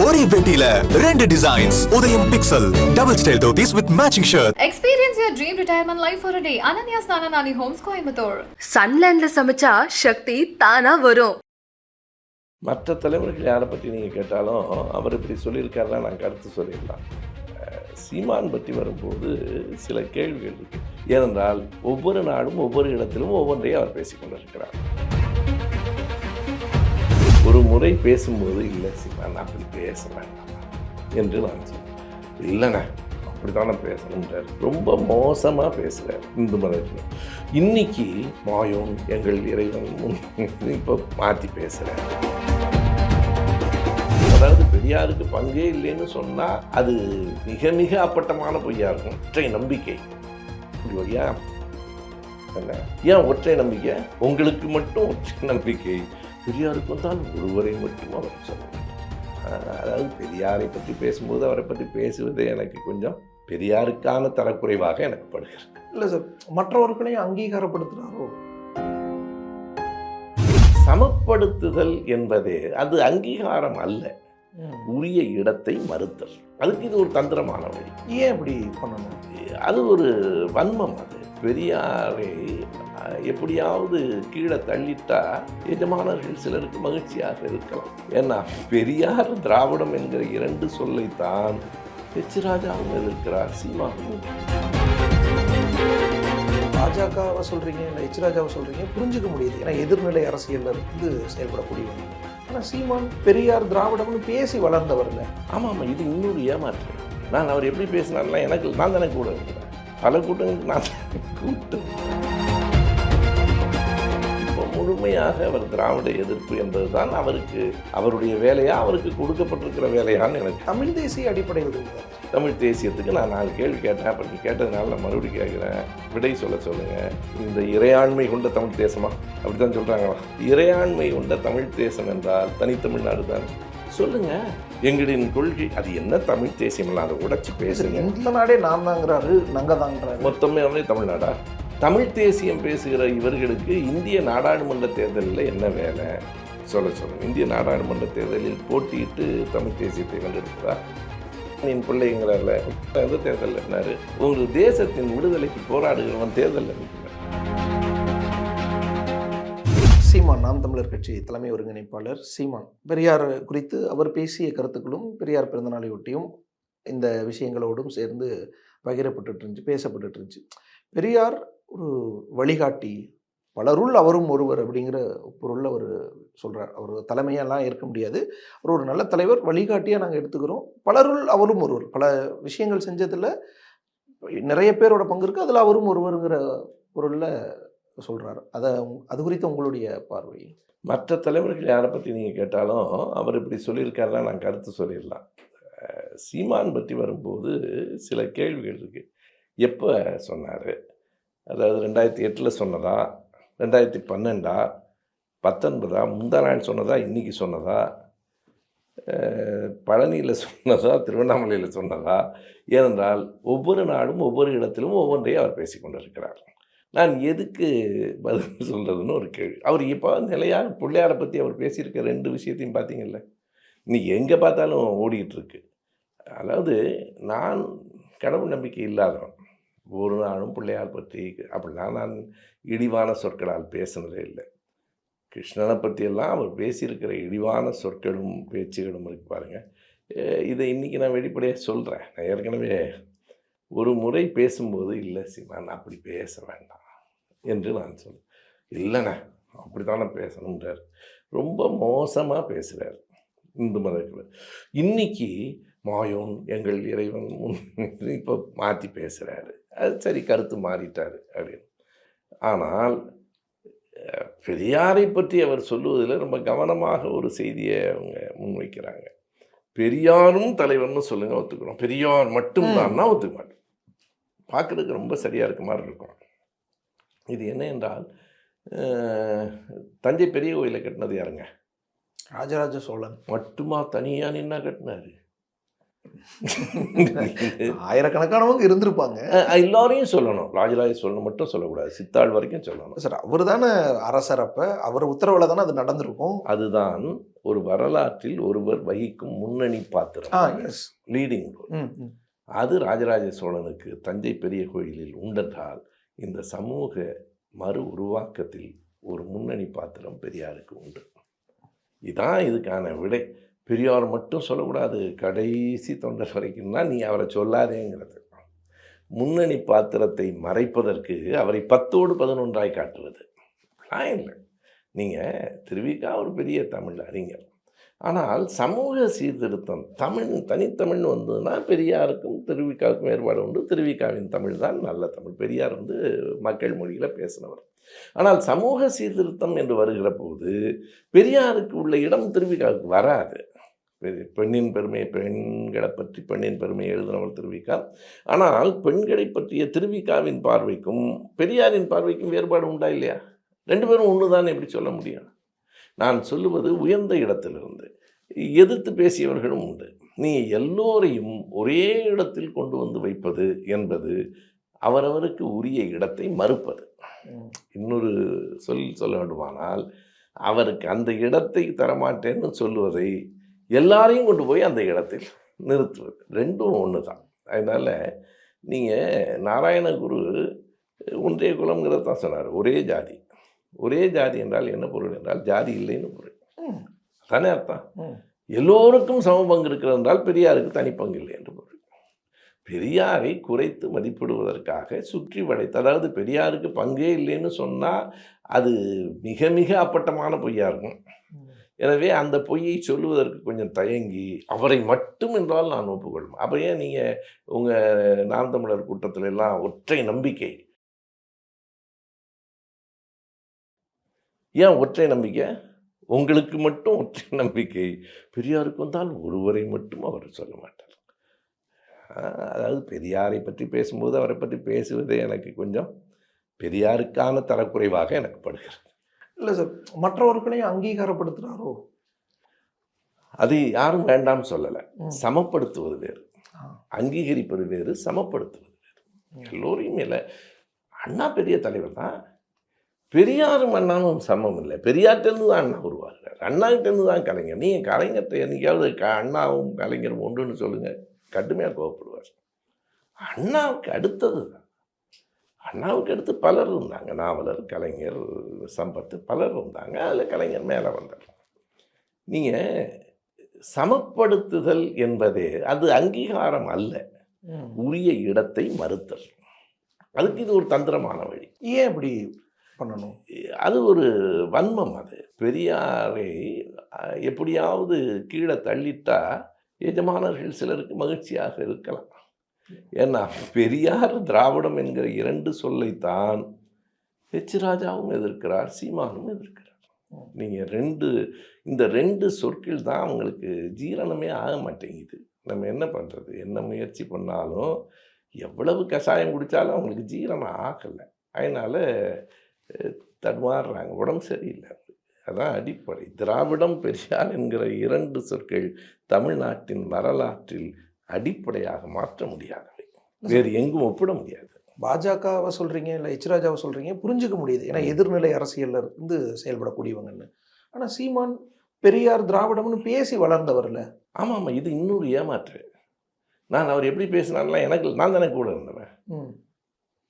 ஒரே வேட்டியில 2 டிசைன்ஸ். உதயம் pixel double style dhotis with matching shirt. Experience your dream retirement life for a day. Ananya's Nananani Homes, Coimbatore. சன்லேண்ட்ல சமைச்சா சக்தி தானா வரும். மற்ற தலைவர்கள் யாரை பற்றி நீங்கள் கேட்டாலும் அவர் இப்படி சொல்லியிருக்காருன்னா நான் கருத்து சொல்லிடலாம். சீமான் பற்றி வரும்போது சில கேள்விகள் இருக்கு. ஏனென்றால் ஒவ்வொரு நாடும் ஒவ்வொரு இடத்திலும் ஒவ்வொன்றையும் அவர் பேசிக்கொண்டிருக்கிறார். ஒரு முறை பேசும்போது இல்லை சீமான் அப்படி பேச வேண்டாம் என்று நான் சொன்னேன். இல்லைண்ணே அப்படித்தானே பேசணுன்றார். ரொம்ப மோசமாக பேசுகிறார் இந்து மதத்தில். இன்னைக்கு மாயோன் எங்கள் இறைவன் இப்போ மாற்றி பேசுகிறார். அதாவது பெரியாருக்கு பங்கே இல்லைன்னு சொன்னால் அது மிக மிக அப்பட்டமான பொய்யா இருக்கும். ஒற்றை நம்பிக்கை ஐயா என்ன ஏன் ஒற்றை நம்பிக்கை? உங்களுக்கு மட்டும் ஒற்றை நம்பிக்கை, பெரியாருக்கு வந்தால் ஒருவரை மட்டும் அவர் சொல்லணும். அதாவது பெரியாரை பற்றி பேசும்போது அவரை பற்றி பேசுவது எனக்கு கொஞ்சம் பெரியாருக்கான தரக்குறைவாக எனக்கு படுகிறது. இல்லை சார், மற்றவர்களையும் அங்கீகாரப்படுத்துகிறாரோ? சமப்படுத்துதல் என்பதே அது அங்கீகாரம் அல்ல, உரிய இடத்தை மறுத்தல். அதுக்கு இது ஒரு தந்திரமான வழி. ஏன் இப்படி பண்ணணும்? அது ஒரு வன்மம். அது பெரியாரை எப்படியாவது கீழே தள்ளிட்டா எஜமானர்கள் சிலருக்கு மகிழ்ச்சியாக இருக்கலாம். ஏன்னா பெரியார் திராவிடம் என்கிற 2 சொல்லைத்தான் எச் ராஜாவும் எதிர்க்கிறார், சீமாவும். பாஜகவை சொல்கிறீங்க, இல்லை எச் ராஜாவை சொல்கிறீங்க, புரிஞ்சுக்க முடியுது. ஏன்னா எதிர்நிலை அரசியலில் இருந்து செயல்படக்கூடியவங்க. ஆனால் சீமான் பெரியார் திராவிடம்னு பேசி வளர்ந்தவர்ல. ஆமாம், இது இன்னொரு ஏமாற்று. நான் அவர் எப்படி பேசினார்லாம் எனக்கு நான் தானே கூட இருக்கிறேன். பல கூட்டங்களுக்கு நான் கூப்பிட்டு இப்போ முழுமையாக அவர் திராவிட எதிர்ப்பு என்பது தான் அவருக்கு அவருடைய வேலையா, அவருக்கு கொடுக்கப்பட்டிருக்கிற வேலையான்னு எனக்கு. தமிழ் தேசிய அடிப்படையில் இருந்தார். தமிழ் தேசியத்துக்கு நான் 4 கேள்வி கேட்டேன். அப்போ கேட்டதுனால நான் மறுபடியும் கேட்குறேன், விடை சொல்லுங்கள். இந்த இறையாண்மை கொண்ட தமிழ் தேசமா? அப்படி தான் சொல்கிறாங்களா? இறையாண்மை கொண்ட தமிழ் தேசம் என்றால் தனித்தமிழ்நாடு தான். சொல்லுங்கள், எங்களின் கொள்கை அது என்ன தமிழ் தேசியம்லாம் அதை உடைச்சி பேசுங்க. இந்த நாடே நான் தாங்கிறாரு, நாங்கள் தாங்கிறாரு. மொத்தமே அவரே தமிழ்நாடா? தமிழ் தேசியம் பேசுகிற இவர்களுக்கு இந்திய நாடாளுமன்ற தேர்தலில் என்ன வேலை சொல்லுங்கள். இந்திய நாடாளுமன்ற தேர்தலில் போட்டியிட்டு தமிழ் தேசியத்தை கண்டெடுக்கிறா? என் பிள்ளைங்கிறார்ல, எந்த தேர்தலில் என்னாரு? உங்கள் தேசத்தின் விடுதலைக்கு போராடுகிறவன் தேர்தலில் நிற்கிறார். சீமான் நாம் தமிழர் கட்சி தலைமை ஒருங்கிணைப்பாளர் சீமான் பெரியார் குறித்து அவர் பேசிய கருத்துக்களும் பெரியார் பிறந்தநாளையொட்டியும் இந்த விஷயங்களோடும் சேர்ந்து பகிரப்பட்டு இருந்துச்சு, பேசப்பட்டு இருந்துச்சு. பெரியார் ஒரு வழிகாட்டி, பலருள் அவரும் ஒருவர் அப்படிங்கிற பொருளில் அவர் சொல்கிறார். அவர் தலைமையெல்லாம் இருக்க முடியாது, அவர் ஒரு நல்ல தலைவர், வழிகாட்டியாக நாங்கள் எடுத்துக்கிறோம். பலருள் அவரும் ஒருவர், பல விஷயங்கள் செஞ்சதில் நிறைய பேரோட பங்கு இருக்குது, அதில் அவரும் ஒருவருங்கிற பொருளில் சொல்கிறார். அது குறித்து உங்களுடைய பார்வை? மற்ற தலைவர்கள் யாரை பற்றி நீங்கள் கேட்டாலும் அவர் இப்படி சொல்லியிருக்காருன்னா நான் கருத்து சொல்லிடலாம். சீமான் பற்றி வரும்போது சில கேள்விகள் இருக்குது. எப்போ சொன்னார்? அதாவது 2008 சொன்னதா, 2012, 19, முந்தா நாள் சொன்னதா, இன்றைக்கி சொன்னதா, பழனியில் சொன்னதா, திருவண்ணாமலையில் சொன்னதா? ஏனென்றால் ஒவ்வொரு நாடும் ஒவ்வொரு இடத்திலும் ஒவ்வொன்றையும் அவர் பேசிக்கொண்டிருக்கிறார். நான் எதுக்கு பதில் சொல்கிறதுன்னு ஒரு கேள்வி. அவர் இப்போ நிலையாக பிள்ளையாரை பற்றி அவர் பேசியிருக்க 2 விஷயத்தையும் பார்த்தீங்கல்ல, இன்றைக்கி எங்கே பார்த்தாலும் ஓடிக்கிட்டுருக்கு. அதாவது நான் கடவுள் நம்பிக்கை இல்லாதவன், ஒரு நாளும் பிள்ளையார் பற்றி அப்படிலாம் நான் இழிவான சொற்களால் பேசினதே இல்லை. கிருஷ்ணனை பற்றியெல்லாம் அவர் பேசியிருக்கிற இழிவான சொற்களும் பேச்சுகளும் இருக்கு பாருங்கள். இதை இன்றைக்கி நான் வெளிப்படையாக சொல்கிறேன். நான் ஏற்கனவே ஒரு முறை பேசும்போது இல்லை சீமான் அப்படி பேச வேண்டாம் என்று நான் சொன்னேன். இல்லைண்ணே அப்படித்தானே பேசணுன்றார். ரொம்ப மோசமாக பேசுகிறார் இந்து மதத்தில். இன்னைக்கு மாயோன் எங்கள் இறைவன் இப்போ மாற்றி பேசுகிறாரு. அது சரி, கருத்து மாறிட்டார் அப்படின்னு. ஆனால் பெரியாரை பற்றி அவர் சொல்லுவதில் ரொம்ப கவனமாக ஒரு செய்தியை அவங்க முன்வைக்கிறாங்க. பெரியாரும் தலைவர்னு சொல்லுங்கள், ஒத்துக்கிறோம். பெரியார் மட்டும்தான்னா ஒத்துக்க மாட்டோம். பார்க்குறதுக்கு ரொம்ப சரியாக இருக்க மாதிரி இருக்கும். இது என்ன என்றால், தஞ்சை பெரிய கோயிலை கட்டினது யாருங்க? ராஜராஜ சோழன். மட்டுமா தனியாக நின்னா கட்டினார்? ஆயிரக்கணக்கானவங்க இருந்திருப்பாங்க எல்லாரையும் சொல்லணும், ராஜராஜ சோழன் மட்டும் சொல்லக்கூடாது, சித்தாள் வரைக்கும் சொல்லணும். சார். அவர் தானே அரசர், அப்ப அவர் உத்தரவுல தானே அது நடந்திருக்கும். அதுதான் ஒரு வரலாற்றில் ஒருவர் வகிக்கும் முன்னணி பாத்திரம், எஸ். Leading role. அது ராஜராஜ சோழனுக்கு தஞ்சை பெரிய கோயிலில் உண்டென்றால் இந்த சமூக மறு உருவாக்கத்தில் ஒரு முன்னணி பாத்திரம் பெரியாருக்கு உண்டு. இதான் இதுக்கான விடை. பெரியார் மட்டும் சொல்லக்கூடாது, கடைசி தொண்டர் வரைக்கும்னா நீ அவரை சொல்லாதேங்கிறது. முன்னணி பாத்திரத்தை மறைப்பதற்கு அவரை 10ஓடு 11ஆய் காட்டுவது இல்லை. நீங்கள் திருவிக்கா ஒரு பெரிய தமிழ் அறிஞர், ஆனால் சமூக சீர்திருத்தம் தமிழ் தனித்தமிழ்னு வந்ததுன்னா பெரியாருக்கும் திருவிக்காவுக்கும் வேறுபாடு உண்டு. திருவிக்காவின் தமிழ் தான் நல்ல தமிழ், பெரியார் மக்கள் மொழியில் பேசினவர். ஆனால் சமூக சீர்திருத்தம் என்று வருகிற போது பெரியாருக்கு உள்ள இடம் திருவிக்காவுக்கு வராது. பெண்ணின் பெருமை, பெண்களை பற்றி பெண்ணின் பெருமையை எழுதினவர் திருவிக்கா. ஆனால் பெண்களை பற்றிய திருவிக்காவின் பார்வைக்கும் பெரியாரின் பார்வைக்கும் வேறுபாடு உண்டா இல்லையா? ரெண்டு பேரும் ஒன்று தான் எப்படி சொல்ல முடியும்? நான் சொல்லுவது உயர்ந்த இடத்திலிருந்து எதிர்த்து பேசியவர்களும் உண்டு. நீ எல்லோரையும் ஒரே இடத்தில் கொண்டு வந்து வைப்பது என்பது அவரவருக்கு உரிய இடத்தை மறுப்பது. இன்னொரு சொல்ல வேண்டுமானால், அவருக்கு அந்த இடத்தை தரமாட்டேன்னு சொல்லுவதை எல்லாரையும் கொண்டு போய் அந்த இடத்தில் நிறுத்துவது, ரெண்டும் ஒன்று தான். அதனால் நீங்கள் நாராயணகுரு ஒன்றே குலம்ங்கிறத தான் சொன்னார். ஒரே ஜாதி. ஒரே ஜாதி என்றால் என்ன பொருள் என்றால் ஜாதி இல்லைன்னு பொருள் தானே அர்த்தம். எல்லோருக்கும் சம பங்கு இருக்கிறது என்றால் பெரியாருக்கு தனிப்பங்கு இல்லை என்று பொருள். பெரியாரை குறைத்து மதிப்பிடுவதற்காக சுற்றி வளைத்து, அதாவது பெரியாருக்கு பங்கே இல்லைன்னு சொன்னால் அது மிக மிக அப்பட்டமான பொய்யா இருக்கும். எனவே அந்த பொய்யை சொல்லுவதற்கு கொஞ்சம் தயங்கி அவரை மட்டும் என்றால் நான் ஒப்புக்கொள்ளும். அப்போ ஏன் நீங்கள் உங்கள் நாம் தமிழர் கூட்டத்தில் எல்லாம் ஒற்றை நம்பிக்கை, ஏன் ஒற்றை நம்பிக்கை? உங்களுக்கு மட்டும் ஒற்றை நம்பிக்கை, பெரியாருக்கு வந்தால் ஒருவரை மட்டும் அவர் சொல்ல மாட்டார். அதாவது பெரியாரை பற்றி பேசும்போது அவரை பற்றி பேசுவதே எனக்கு கொஞ்சம் பெரியாருக்கான தரக்குறைவாக எனக்கு படுகிறது. இல்லை சார், மற்றவர்களையும் அங்கீகாரப்படுத்துகிறாரோ? அது யாரும் வேண்டாம் சொல்லலை. சமப்படுத்துவது வேறு, அங்கீகரிப்பது வேறு, சமப்படுத்துவது வேறு. எல்லோரையும் இல்லை. அண்ணா பெரிய தலைவர் தான், பெரியாரும் அண்ணாவும் சமம் இல்லை. பெரியார்கிட்டேருந்து தான் அண்ணா உருவாகிறார், அண்ணாகிட்டேருந்து தான் கலைஞர். நீங்கள் கலைஞர்கிட்ட என்றைக்காவது அண்ணாவும் கலைஞரும் ஒன்றுன்னு சொல்லுங்கள், கடுமையாக கோவப்படுவார். அண்ணாவுக்கு அடுத்தது தான். அண்ணாவுக்கு அடுத்து பலர் இருந்தாங்க, நாவலர், கலைஞர், சம்பத்து, பலர் இருந்தாங்க. அதில் கலைஞர் மேலே வந்தார். நீங்கள் சமப்படுத்துதல் என்பதே அது அங்கீகாரம் அல்ல, உரிய இடத்தை மறுத்தல். அதுக்கு இது ஒரு தந்திரமான வழி. ஏன் இப்படி பண்ணணும்? அது ஒரு வன்மம். அது பெரியாரை எப்படியாவது கீழே தள்ளிட்டா எஜமானர்கள் சிலருக்கு மகிழ்ச்சியாக இருக்கலாம். ஏன்னா பெரியார் திராவிடம் என்கிற 2 சொல்லைத்தான் ஹெச் ராஜாவும் எதிர்க்கிறார், சீமானும் எதிர்க்கிறார். நீங்கள் இந்த 2 சொற்கள் தான் அவங்களுக்கு ஜீரணமே ஆக மாட்டேங்குது. நம்ம என்ன பண்ணுறது? என்ன முயற்சி பண்ணாலும், எவ்வளவு கஷாயம் குடித்தாலும் அவங்களுக்கு ஜீரணம் ஆகலை. அதனால் தடுமாறுறாங்க, உடம்பு சரியில்லை. அதான் அடிப்படை. திராவிடம், பெரியார் என்கிற 2 சொற்கள் தமிழ்நாட்டின் வரலாற்றில் அடிப்படையாக மாற்ற முடியாதவை, வேறு எங்கும் ஒப்பிட முடியாது. பாஜகவை சொல்கிறீங்க, இல்லை ஹெச் ராஜாவை சொல்கிறீங்க, புரிஞ்சுக்க முடியுது, ஏன்னா எதிர்நிலை அரசியலில் இருந்து செயல்படக்கூடியவங்கன்னு. ஆனால் சீமான் பெரியார் திராவிடம்னு பேசி வளர்ந்தவர்ல. ஆமாம், இது இன்னொரு ஏமாற்று. நான் அவர் எப்படி பேசினார்லாம் நான் தானே கூட இருந்தேன்.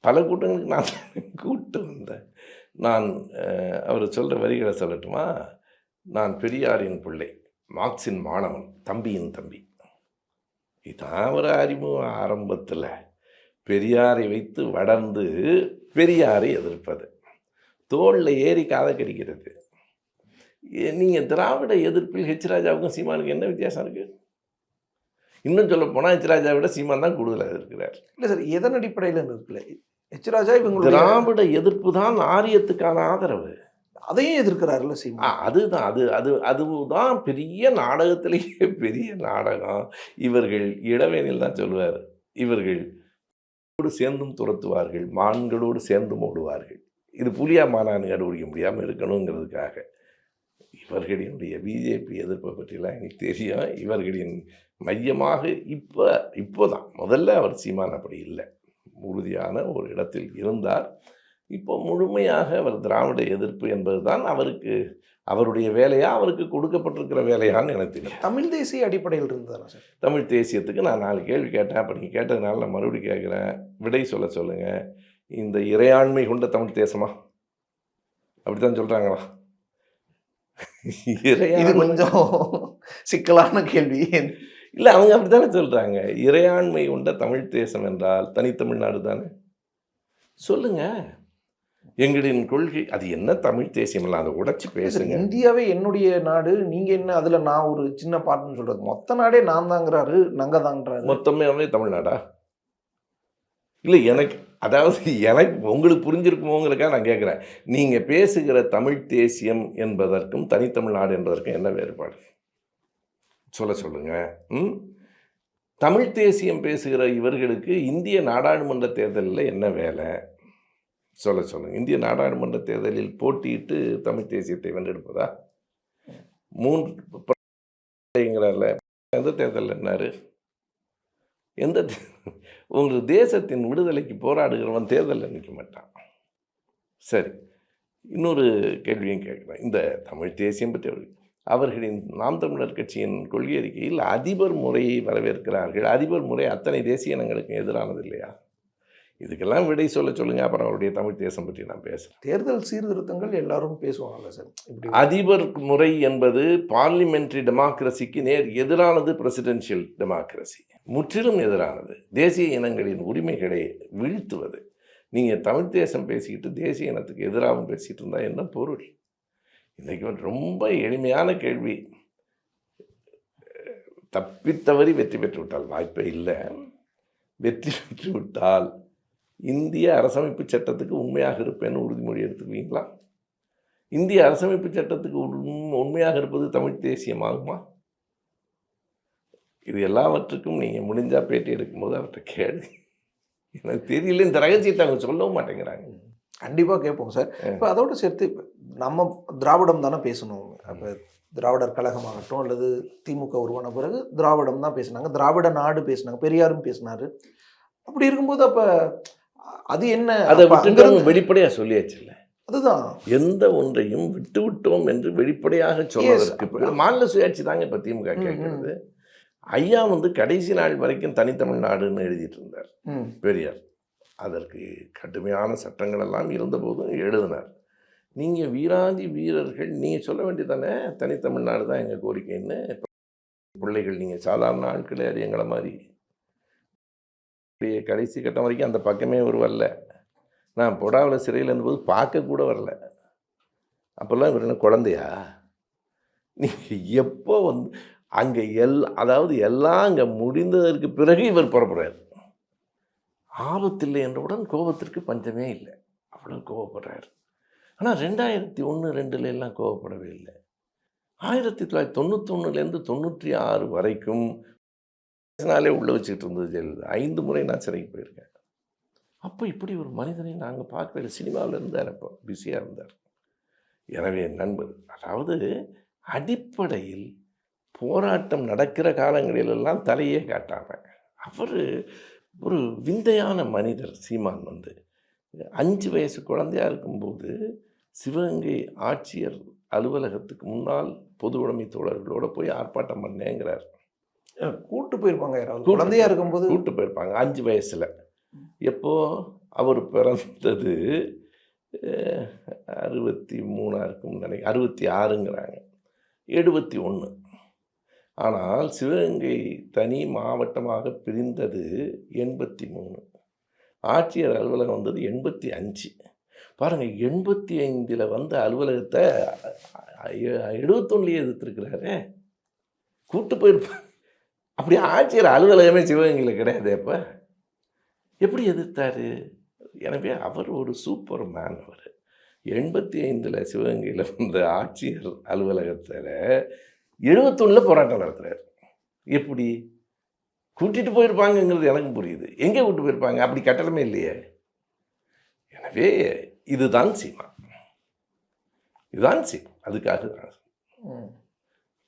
பல கூட்டங்களுக்கு நான் கூப்பிட்டு வந்தேன். நான் அவர் சொல்கிற வரிகளை சொல்லட்டுமா? நான் பெரியாரின் பிள்ளை, மார்க்சின் மாணவன், தம்பியின் தம்பி. இதான் ஒரு அறிமுகம். ஆரம்பத்தில் பெரியாரை வைத்து வளர்ந்து பெரியாரை எதிர்ப்பது, தோளில் ஏறி காதை கடிக்கிறது. நீங்கள் திராவிட எதிர்ப்பில் ஹெச் ராஜாவுக்கும் சீமானுக்கு என்ன வித்தியாசம் இருக்குது? இன்னும் சொல்ல போனால் ஹெச் ராஜாவை விட சீமான் தான் கூடுதலாக எதிர்க்கிறார். இல்லை சார், எதன் அடிப்படையில் இருக்குல்ல ஹெச் ராஜா? இவங்க திராவிட எதிர்ப்பு தான் ஆரியத்துக்கான ஆதரவு, அதையும் எதிர்க்கிறாருல்ல சீமான். அதுதான் அதுதான் பெரிய நாடகத்திலேயே பெரிய நாடகம். இவர்கள் இளவேனில் தான் சொல்லுவார், இவர்கள் சேர்ந்தும் துரத்துவார்கள், மான்களோடு சேர்ந்தும் ஓடுவார்கள். இது புலியா மானான்னு கண்டுபிடிக்க முடியாமல் இருக்கணுங்கிறதுக்காக இவர்களுடைய பிஜேபி எதிர்ப்பை பற்றிலாம் எனக்கு தெரியும். இவர்களின் மையமாக இப்போதான் முதல்ல அவர் சீமான் அப்படி இல்லை, உறுதியான ஒரு இடத்தில் இருந்தார். இப்போ முழுமையாக அவர் திராவிட எதிர்ப்பு என்பது தான் அவருடைய வேலையா, அவருக்கு கொடுக்கப்பட்டிருக்கிற வேலையான்னு எனக்கு தெரியும். தமிழ் தேசிய அடிப்படையில் இருந்ததானே சார்? தமிழ் தேசியத்துக்கு நான் 4 கேள்வி கேட்டேன். அப்போ நீங்கள் கேட்டதுனால நான் மறுபடியும் கேட்குறேன், விடை சொல்லுங்கள். இந்த இறையாண்மை கொண்ட தமிழ் தேசமா? அப்படித்தான் சொல்கிறாங்களா? இது கொஞ்சம் சிக்கலான கேள்வி. இல்லை, அவங்க அப்படி தானே சொல்கிறாங்க. இறையாண்மை கொண்ட தமிழ் தேசம் என்றால் தனித்தமிழ்நாடு தானே. சொல்லுங்கள், எங்களின் கொள்கை அது என்ன தமிழ் தேசியம் இல்லை, அதை உடைச்சி பேசுங்க. இந்தியாவே என்னுடைய நாடு, நீங்கள் என்ன அதில் நான் ஒரு சின்ன பாட்டுன்னு சொல்கிறது? மொத்த நாடே நான் தாங்கிறாரு, நாங்கள் தாங்கிறாரு. மொத்தமே தமிழ்நாடா? இல்லை, எனக்கு உங்களுக்கு புரிஞ்சிருக்குமோங்களுக்காக நான் கேட்குறேன். நீங்கள் பேசுகிற தமிழ் தேசியம் என்பதற்கும் தனித்தமிழ்நாடு என்பதற்கும் என்ன வேறுபாடு சொல்லுங்க. தமிழ் தேசியம் பேசுகிற இவர்களுக்கு இந்திய நாடாளுமன்ற தேர்தலில் என்ன வேலை சொல்லுங்க. இந்திய நாடாளுமன்ற தேர்தலில் போட்டியிட்டு தமிழ் தேசியத்தை வென்றெடுப்பதா? 3 எந்த தேர்தலில் என்னாரு? உங்கள் தேசத்தின் விடுதலைக்கு போராடுகிறவன் தேர்தலில் நிற்க மாட்டான். சரி, இன்னொரு கேள்வியும் கேட்குறேன். இந்த தமிழ் தேசியம் பற்றி அவர்களின் நாம் தமிழர் கட்சியின் கொள்கை அறிக்கையில் அதிபர் முறையை வரவேற்கிறார்கள். அதிபர் முறை அத்தனை தேசிய இனங்களுக்கும் எதிரானது இல்லையா? இதுக்கெல்லாம் விடை சொல்லுங்க. அப்புறம் அவருடைய தமிழ் தேசம் பற்றி நான் பேசுகிறேன். தேர்தல் சீர்திருத்தங்கள் எல்லாரும் பேசுவாங்கல்ல சார்? அதிபர் முறை என்பது பார்லிமெண்ட்ரி டெமோக்ரஸிக்கு நேர் எதிரானது. பிரசிடென்ஷியல் டெமோக்ரஸி முற்றிலும் எதிரானது. தேசிய இனங்களின் உரிமைகளை வீழ்த்துவது. நீங்கள் தமிழ் தேசம் பேசிக்கிட்டு தேசிய இனத்துக்கு எதிராகவும் பேசிகிட்டு இருந்தால் என்ன பொருள்? இன்றைக்கி ரொம்ப எளிமையான கேள்வி. தப்பித்தவறி வெற்றி பெற்று விட்டால், வாய்ப்பே இல்லை, வெற்றி பெற்று விட்டால் இந்திய அரசமைப்பு சட்டத்துக்கு உண்மையாக இருப்பேன்னு உறுதிமொழி எடுத்துக்குவீங்களா? இந்திய அரசமைப்பு சட்டத்துக்கு உண்மையாக இருப்பது தமிழ் தேசியமாகுமா? இது எல்லாவற்றுக்கும் நீங்கள் முடிஞ்சால் பேட்டி எடுக்கும்போது அவர்கிட்ட கேள்வி. எனக்கு தெரியல, இந்த ரகசியத்தை அவங்க சொல்லவும் மாட்டேங்கிறாங்க. கண்டிப்பாக கேட்போம் சார். இப்போ அதோடு சேர்த்து நம்ம திராவிடம் தானே பேசணும். அப்போ திராவிடர் கழகமாகட்டும் அல்லது திமுக உருவான பிறகு திராவிடம் தான் பேசினாங்க, திராவிட நாடு பேசினாங்க, பெரியாரும் பேசினார். அப்படி இருக்கும்போது அப்போ அது என்ன? அதை விட்டு வெளிப்படையாக சொல்லியாச்சு இல்லை? அதுதான், எந்த ஒன்றையும் விட்டு விட்டோம் என்று வெளிப்படையாக சொல்வதற்கு மாநில சுயாட்சி தாங்க இப்போ திமுக கேட்கறது. ஐயா கடைசி நாள் வரைக்கும் தனித்தமிழ்நாடுன்னு எழுதிட்டு இருந்தார் பெரியார். அதற்கு கடுமையான சட்டங்கள் எல்லாம் இருந்தபோதும் எழுதினார். நீங்கள் வீராதி வீரர்கள் நீங்கள் சொல்ல வேண்டியதானே தனித்தமிழ்நாடு தான் எங்கள் கோரிக்கைன்னு. பிள்ளைகள் நீங்கள் சாதாரண ஆள் கிடையாது, எங்களை மாதிரி கடைசி கட்டம் வரைக்கும் அந்த பக்கமே ஒரு வரல. நான் பொடாவில் சிறையில் இருந்தபோது பார்க்க கூட வரல. அப்போல்லாம் இவர் என்ன குழந்தையா? நீங்கள் எப்போ அங்கே அதாவது எல்லாம் அங்கே முடிந்ததற்கு பிறகு இவர் புறப்படுறார். ஆபத்தில்லை என்றவுடன் கோபத்திற்கு பஞ்சமே இல்லை, அவ்வளோ கோபப்படுறார். ஆனால் 2001-2 எல்லாம் கோபப்படவே இல்லை. 1991 96 வரைக்கும் நாளே உள்ள வச்சுக்கிட்டு இருந்தது ஜெயலலிதா. 5 முறை நான் சிறைக்கு போயிருக்கேன். அப்போ இப்படி ஒரு மனிதனை நாங்கள் பார்க்கவே. சினிமாவில் இருந்தார், அப்போ பிஸியாக இருந்தார். எனவே நண்பர், அதாவது அடிப்படையில் போராட்டம் நடக்கிற காலங்களிலெல்லாம் தலையே காட்டாங்க. அவர் ஒரு விந்தையான மனிதர். சீமான் 5 வயசு குழந்தையாக இருக்கும்போது சிவகங்கை ஆட்சியர் அலுவலகத்துக்கு முன்னால் பொது உடைமை தோழர்களோடு போய் ஆர்ப்பாட்டம் பண்ணேங்கிறார். கூட்டு போயிருப்பாங்க, யாராவது குழந்தையா இருக்கும்போது கூட்டு போயிருப்பாங்க 5 வயசில். எப்போ அவர் பிறந்தது 63 இருக்கும் நினைக்கிறேன், 66ங்கிறாங்க, 71. ஆனால் சிவகங்கை தனி மாவட்டமாக பிரிந்தது 83. ஆட்சியர் அலுவலகம் வந்தது 85. பாருங்கள், 85 வந்த அலுவலகத்தை 71 எதிர்த்துருக்கிறாரு. கூட்டு போயிருப்பாங்க. அப்படி ஆட்சியர் அலுவலகமே சிவகங்கையில் கிடையாது. அப்போ எப்படி எதிர்த்தார்? எனவே அவர் ஒரு சூப்பர் மேன். அவர் 85 சிவகங்கையில் வந்த ஆட்சியர் அலுவலகத்தில் 71 போராட்டம் நடத்துகிறார். எப்படி கூட்டிகிட்டு போயிருப்பாங்கங்கிறது எனக்கு புரியுது. எங்கே கூட்டு போயிருப்பாங்க? அப்படி கட்டணமே இல்லையே. எனவே இதுதான் சீமா, இதுதான் சீமா. அதுக்காக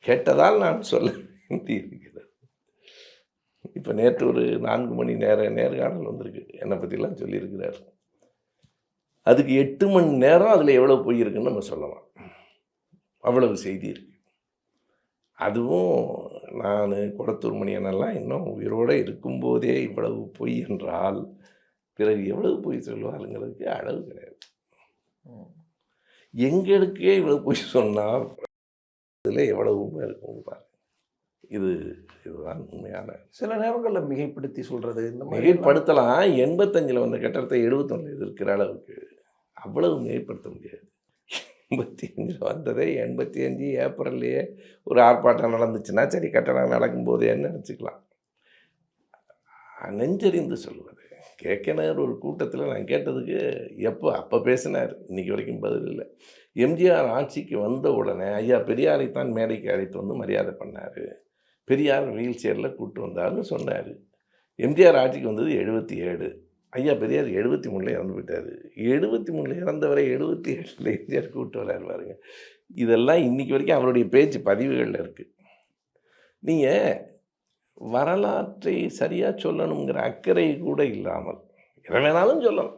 கேட்டதால் நான் சொல்ல வேண்டியிருக்கிறது. இப்போ நேற்று ஒரு 4 மணி நேர்காணல் வந்திருக்கு, என்னை பற்றிலாம் சொல்லியிருக்கிறார். அதுக்கு 8 மணி நேரம் அதில் எவ்வளோ பொய் இருக்குன்னு நம்ம சொல்லலாம். அவ்வளவு செய்தி இருக்கு. அதுவும் நான் குளத்தூர் மணியனெல்லாம் இன்னும் உயிரோடு இருக்கும்போதே இவ்வளவு பொய் என்றால் பிறகு எவ்வளவு பொய் சொல்லுவாருங்கிறதுக்கு அளவு கிடையாது. எங்களுக்கே இவ்வளவு பொய் சொன்னால் இதில் எவ்வளவு உண்மை இருக்கும் பாரு. இதுதான் உண்மையான. சில நேரங்களில் மிகைப்படுத்தி சொல்கிறது, இந்த மாதிரி மிகைப்படுத்தலாம். 85 வந்த கட்டடத்தை 71 எதிர்க்கிற அளவுக்கு அவ்வளவு மிகைப்படுத்த முடியாது. 85 வந்ததே 85 ஏப்ரல்லையே ஒரு ஆர்ப்பாட்டம் நடந்துச்சுன்னா சரி, கட்டடம் நடக்கும்போதேன்னு நினச்சிக்கலாம். நெஞ்சறிந்து சொல்வது. கேட்கனர் ஒரு கூட்டத்தில் நான் கேட்டதுக்கு அப்போ பேசினார், இன்றைக்கி வரைக்கும் பதில் இல்லை. எம்ஜிஆர் ஆட்சிக்கு வந்த உடனே ஐயா பெரியாரைத்தான் மேடைக்கு அழைத்து வந்து மரியாதை பண்ணார், பெரியார் வீல் சேரில் கூப்பிட்டு வந்தார்னு சொன்னார். எம்ஜிஆர் ஆட்சிக்கு வந்தது 77. ஐயா பெரியார் 73 இறந்து போயிட்டார். 73 இறந்தவரை 77 எம்ஜிஆர் கூப்பிட்டு வர்றாரு பாருங்க. இதெல்லாம் இன்றைக்கி வரைக்கும் அவருடைய பேச்சு பதிவுகளில் இருக்குது. நீங்கள் வரலாற்றை சரியாக சொல்லணுங்கிற அக்கறை கூட இல்லாமல் எதை வேணாலும் சொல்லலாம்.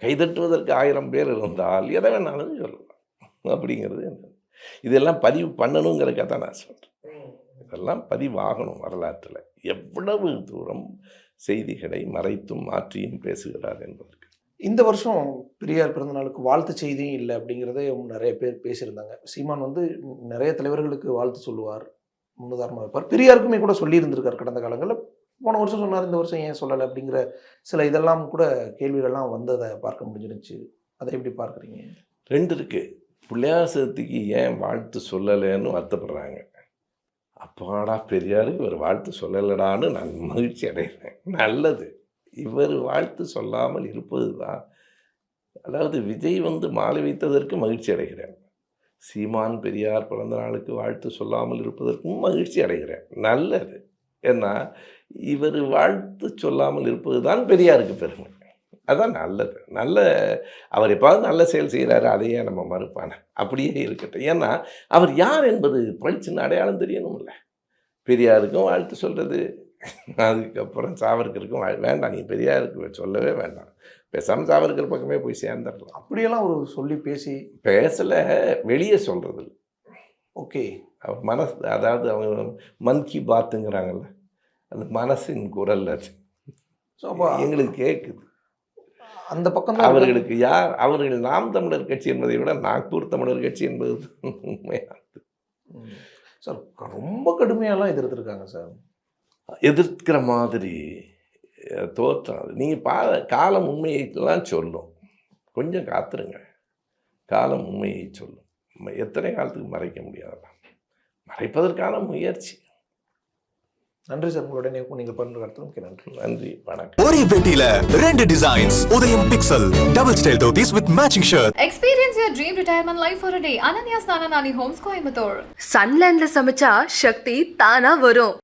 கைதட்டுவதற்கு 1000 பேர் இருந்தால் எதை வேணாலும் சொல்லலாம் அப்படிங்கிறது என்ன. இதெல்லாம் பதிவு பண்ணணுங்கிறதுக்காக தான் நான் சொல்கிறேன். இதெல்லாம் பதிவாகணும். வரலாற்றில் எவ்வளவு தூரம் செய்திகளை மறைத்தும் மாற்றியும் பேசுகிறார் என்பதற்கு. இந்த வருஷம் பெரியார் பிறந்தநாளுக்கு வாழ்த்து செய்தியும் இல்லை அப்படிங்கிறதே நிறைய பேர் பேசியிருந்தாங்க. சீமான் வந்து நிறைய தலைவர்களுக்கு வாழ்த்து சொல்லுவார், முன்னுதாரணமாக வைப்பார். பெரியாருக்குமே கூட சொல்லியிருந்திருக்கார் கடந்த காலங்களில். போன வருஷம் சொன்னார், இந்த வருஷம் ஏன் சொல்லலை அப்படிங்கிற சில இதெல்லாம் கூட கேள்விகள்லாம் வந்ததை பார்க்க முடிஞ்சிருச்சு. அதை எப்படி பார்க்குறீங்க? 2 இருக்குது. பிள்ளையார் சதுர்த்திக்கு ஏன் வாழ்த்து சொல்லலைன்னு வருத்தப்படுறாங்க. அப்பாடா பெரியார் இவர் வாழ்த்து சொல்லலடான்னு நான் மகிழ்ச்சி அடைகிறேன். நல்லது, இவர் வாழ்த்து சொல்லாமல் இருப்பது தான். அதாவது விஜய் வந்து மாலை வைத்ததற்கு மகிழ்ச்சி அடைகிறேன். சீமான் பெரியார் பிறந்த நாளுக்கு வாழ்த்து சொல்லாமல் இருப்பதற்கும் மகிழ்ச்சி அடைகிறேன். நல்லது. ஏன்னா இவர் வாழ்த்து சொல்லாமல் இருப்பது தான் பெரியாருக்கு பெருமை. அதுதான் நல்லது. அவர் எப்பாவது நல்ல செயல் செய்கிறாரு, அதையே நம்ம மறுப்பான அப்படியே இருக்கட்டும். ஏன்னா அவர் யார் என்பது பளிச்சுன்னு அடையாளம் தெரியணும்ல. பெரியாருக்கும் வாழ்த்து சொல்கிறது, அதுக்கப்புறம் சாவர்கருக்கும் வேண்டாம், நீ பெரியாருக்கு சொல்லவே வேண்டாம், பேசாமல் சாவர்கர் பக்கமே போய் சேர்ந்துடலாம். அப்படியெல்லாம் ஒரு சொல்லி பேசலை, வெளியே சொல்கிறது. ஓகே, அவர் மனசு, அதாவது அவங்க மன் கி பாத்துங்கிறாங்கல்ல, அந்த மனசின் குரல் அது. ஸோ அப்போ எங்களுக்கு கேட்குது. அந்த பக்கம் அவர்களுக்கு அவர்கள் நாம் தமிழர் கட்சி என்பதை விட நாக்பூர் தமிழர் கட்சி என்பது உண்மையானது. சார் ரொம்ப கடுமையாலாம் எதிர்த்துருக்காங்க சார். எதிர்க்கிற மாதிரி தோற்றம் அது. நீங்கள் காலம் உண்மையெல்லாம் சொல்லும், கொஞ்சம் காத்துருங்க. காலம் உண்மையை சொல்லும். எத்தனை காலத்துக்கு மறைக்க முடியாதெல்லாம் மறைப்பதற்கான முயற்சி. நன்றி சார், உங்களுடைய நீங்கள் பண்ணுற கருத்துக்கு நன்றி. நன்றி, வணக்கம். ஒரே பெட்டியில 2 டிசைன்ஸ். உதயம் pixel double style dhotis with matching shirt. Experience your dream retirement life for a day. Ananya Snananani Homes, Coimbatore. சன்லேண்ட்ல சமைச்சா சக்தி தானா வரும்.